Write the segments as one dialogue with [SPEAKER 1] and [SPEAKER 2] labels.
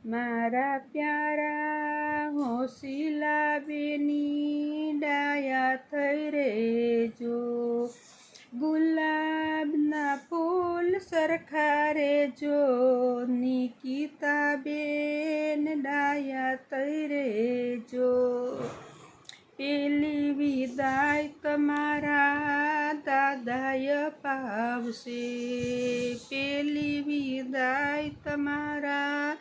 [SPEAKER 1] મારા પ્યારા હોશીલા બેની ડાયા થઈ રેજો, ગુલાબના ફૂલ સરખા રેજો, નિકિતા બેન ડાયા થઈ રેજો. પેલી વિદાય તમારા દાદાય પાવશે, પેલી વિદાય તમારા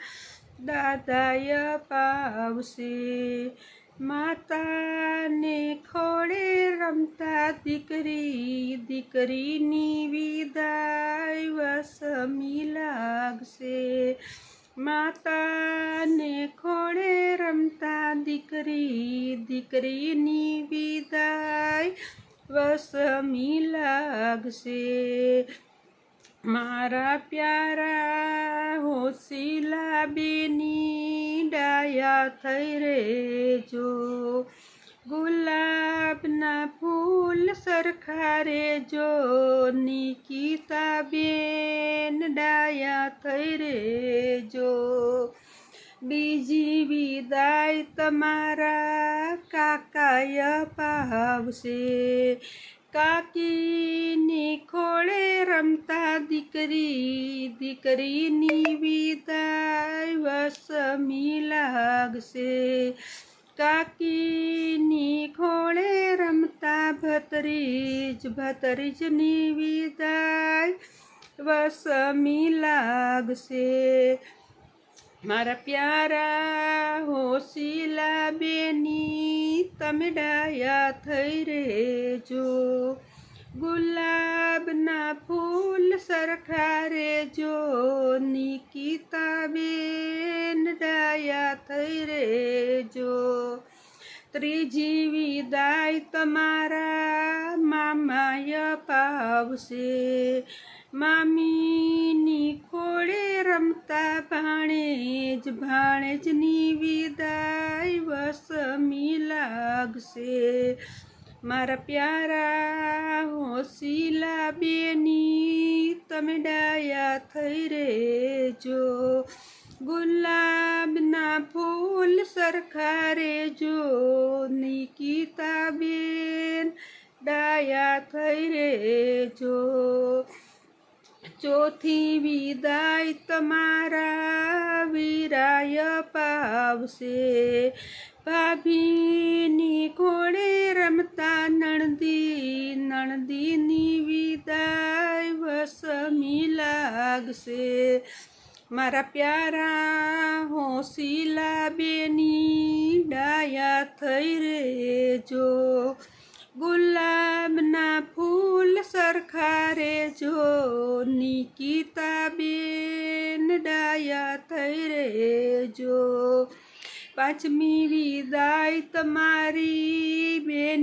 [SPEAKER 1] દાદાય પાવશે. માતાને ખોળે રમતા દીકરી, દીકરીની વિદાય વસમી લાગશે. માતાને ખોળે રમતા દીકરી, દીકરીની વિદાય વસમી લાગશે. મારા પ્યારા હોશીલા બેની ડાયા થઈ રેજો, ગુલાબના ફૂલ સરખા રેજો, નિકિતા બેન ડાયા થઈ રેજો. બીજી વિદાય તમારા કાકાય પાવશે, કાકીની ખોળે રમતા દીકરી, દીકરીની વિદાય વસમી લાગશે. કાકીની ખોળે રમતા ભત્રીજ, ભત્રીજની વિદાય વસમી લાગશે. મારા પ્યારા હોશીલા બેની તમે ડાયા થઈ રેજો, ગુલાબના ફૂલ સરખા રેજો, નિકિતા બેન ડાયા થઈ રેજો. ત્રીજી વિદાય તમારા મામાય પાવશે, મામીની ખોળે રમતા ભાણેજ, ભાણેજની વિદાય વસમી લાગશે. મારા પ્યારા હોશીલા બેની તમે ડાયા થઈ રેજો, ગુલાબના ફૂલ સરખા રેજો, નિકિતા બેન ડાયા થઈ રેજો. ચોથી વિદાય તમારા વીરાય પાવશે, ભાભીની ખોળે રમતા નણદી, નણદીની વિદાય વસમી લાગશે. મારા પ્યારા હોશીલા બેની ડાયા થઈ રેજો, ગુલાબના ફૂલ સરખા રેજો, નિકિતા બેન ડાયા થઈ રેજો. પાંચમી વિદાય તમારી બેન